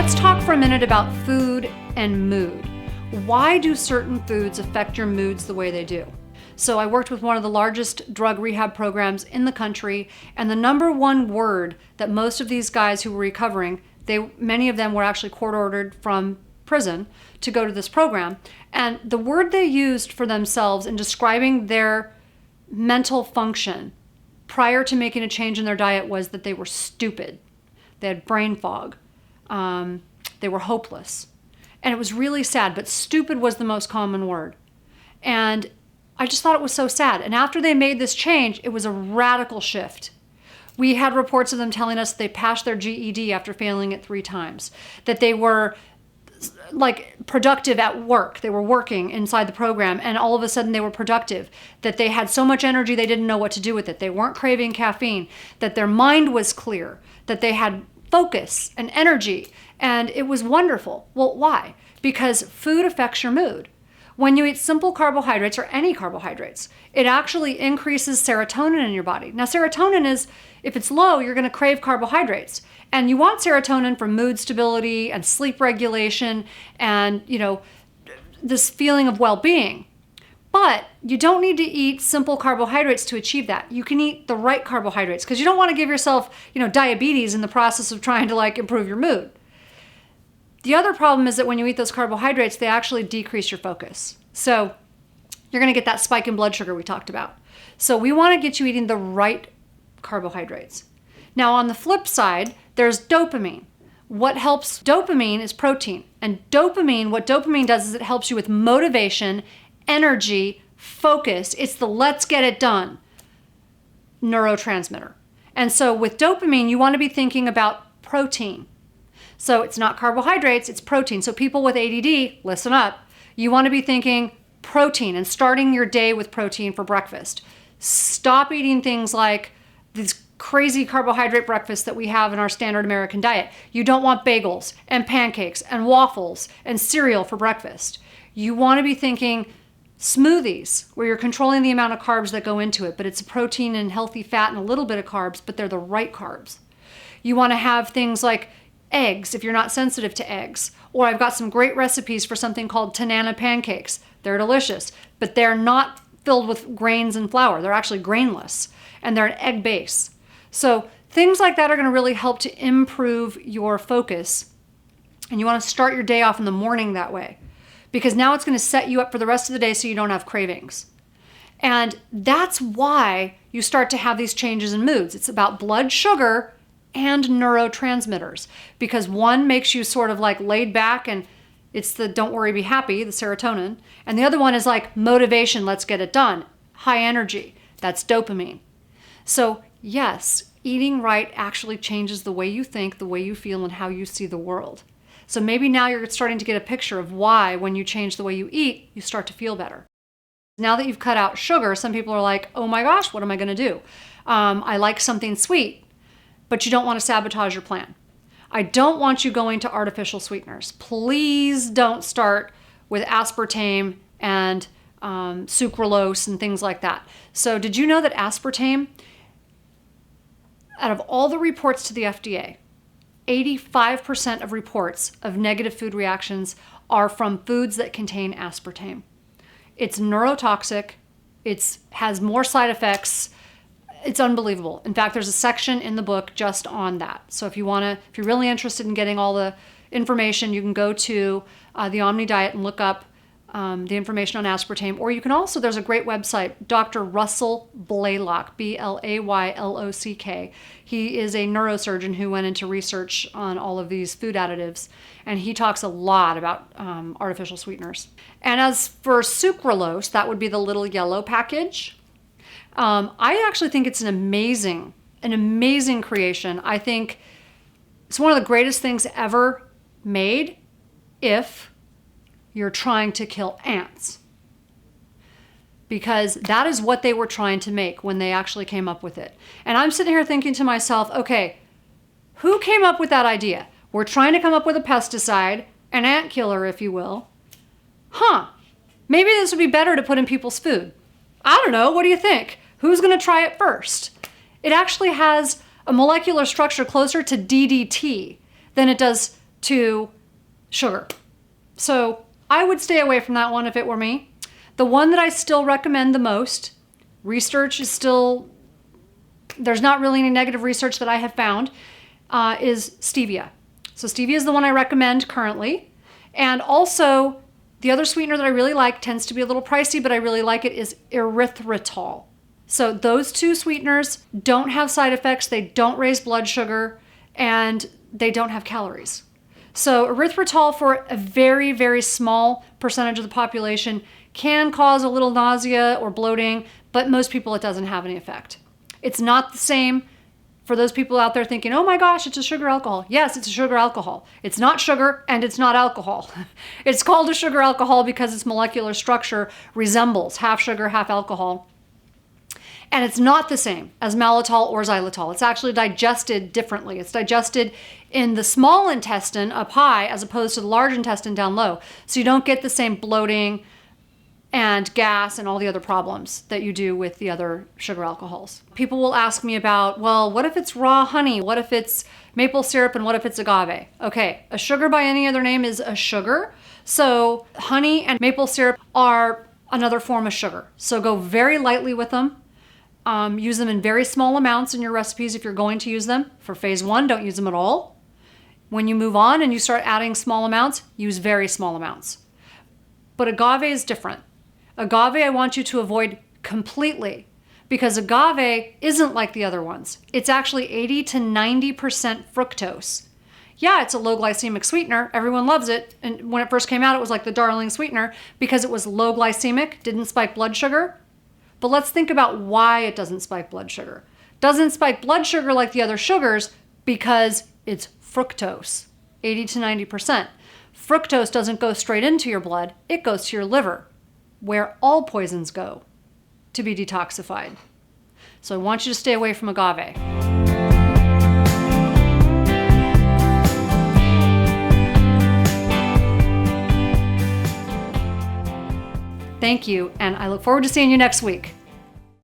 Let's talk for a minute about food and mood. Why do certain foods affect your moods the way they do? So I worked with one of the largest drug rehab programs in the country, and the number one word that most of these guys who were recovering, many of them were actually court-ordered from prison to go to this program, and the word they used for themselves in describing their mental function prior to making a change in their diet was that they were stupid. They had brain fog. They were hopeless. And it was really sad, but stupid was the most common word. And I just thought it was so sad. And after they made this change, it was a radical shift. We had reports of them telling us they passed their GED after failing it 3 times, that they were like productive at work. They were working inside the program and all of a sudden they were productive, that they had so much energy they didn't know what to do with it. They weren't craving caffeine, that their mind was clear, that they had focus and energy, and it was wonderful. Well, why? Because food affects your mood. When you eat simple carbohydrates or any carbohydrates, it actually increases serotonin in your body. Now, serotonin is, if it's low, you're going to crave carbohydrates. And you want serotonin for mood stability and sleep regulation and, this feeling of well-being. But you don't need to eat simple carbohydrates to achieve that. You can eat the right carbohydrates because you don't want to give yourself, diabetes in the process of trying to improve your mood. The other problem is that when you eat those carbohydrates, they actually decrease your focus. So you're going to get that spike in blood sugar we talked about. So we want to get you eating the right carbohydrates. Now on the flip side, there's dopamine. What helps dopamine is protein. And what dopamine does is it helps you with motivation, energy, focus. It's the let's get it done neurotransmitter. And so with dopamine, you want to be thinking about protein. So it's not carbohydrates, it's protein. So people with ADD, listen up. You want to be thinking protein and starting your day with protein for breakfast. Stop eating things like these crazy carbohydrate breakfasts that we have in our standard American diet. You don't want bagels and pancakes and waffles and cereal for breakfast. You want to be thinking smoothies where you're controlling the amount of carbs that go into it, but it's a protein and healthy fat and a little bit of carbs, but they're the right carbs. You want to have things like eggs if you're not sensitive to eggs. Or I've got some great recipes for something called Tana pancakes. They're delicious, but they're not filled with grains and flour. They're actually grainless, and they're an egg base. So things like that are going to really help to improve your focus. And you want to start your day off in the morning that way, because now it's going to set you up for the rest of the day so you don't have cravings. And that's why you start to have these changes in moods. It's about blood sugar and neurotransmitters, because one makes you sort of laid back, and it's the don't worry, be happy, the serotonin. And the other one is motivation, let's get it done, high energy, that's dopamine. So yes, eating right actually changes the way you think, the way you feel, and how you see the world. So maybe now you're starting to get a picture of why when you change the way you eat, you start to feel better. Now that you've cut out sugar, some people are like, oh my gosh, what am I going to do? I like something sweet. But you don't want to sabotage your plan. I don't want you going to artificial sweeteners. Please don't start with aspartame and sucralose and things like that. So did you know that aspartame, out of all the reports to the FDA, 85% of reports of negative food reactions are from foods that contain aspartame. It's neurotoxic. It has more side effects. It's unbelievable. In fact, there's a section in the book just on that. So if you're really interested in getting all the information, you can go to the Omni Diet and look up the information on aspartame. Or you can also, there's a great website, Dr. Russell Blaylock, Blaylock. He is a neurosurgeon who went into research on all of these food additives, and he talks a lot about artificial sweeteners. And as for sucralose, that would be the little yellow package. I actually think it's an amazing creation. I think it's one of the greatest things ever made if you're trying to kill ants. Because that is what they were trying to make when they actually came up with it. And I'm sitting here thinking to myself, okay, who came up with that idea? We're trying to come up with a pesticide, an ant killer, if you will. Maybe this would be better to put in people's food. I don't know, what do you think? Who's going to try it first? It actually has a molecular structure closer to DDT than it does to sugar. So I would stay away from that one if it were me. The one that I still recommend the most, research is still, there's not really any negative research that I have found, is stevia. So stevia is the one I recommend currently. And also the other sweetener that I really like, tends to be a little pricey, but I really like it, is erythritol. So those two sweeteners don't have side effects, they don't raise blood sugar, and they don't have calories. So erythritol, for a very, very small percentage of the population, can cause a little nausea or bloating, but most people it doesn't have any effect. It's not the same for those people out there thinking, oh my gosh, it's a sugar alcohol. Yes, it's a sugar alcohol. It's not sugar and it's not alcohol. It's called a sugar alcohol because its molecular structure resembles half sugar, half alcohol. And it's not the same as malitol or xylitol. It's actually digested differently. It's digested in the small intestine up high as opposed to the large intestine down low. So you don't get the same bloating and gas and all the other problems that you do with the other sugar alcohols. People will ask me about, well, what if it's raw honey? What if it's maple syrup? And what if it's agave? Okay, a sugar by any other name is a sugar. So honey and maple syrup are another form of sugar. So go very lightly with them. Use them in very small amounts in your recipes if you're going to use them. For phase 1, don't use them at all. When you move on and you start adding small amounts, use very small amounts. But agave is different. Agave I want you to avoid completely because agave isn't like the other ones. It's actually 80 to 90% fructose. Yeah, it's a low glycemic sweetener. Everyone loves it. And when it first came out, it was like the darling sweetener because it was low glycemic, didn't spike blood sugar. But let's think about why it doesn't spike blood sugar. Doesn't spike blood sugar like the other sugars because it's fructose, 80 to 90%. Fructose doesn't go straight into your blood, it goes to your liver, where all poisons go to be detoxified. So I want you to stay away from agave. Thank you, and I look forward to seeing you next week.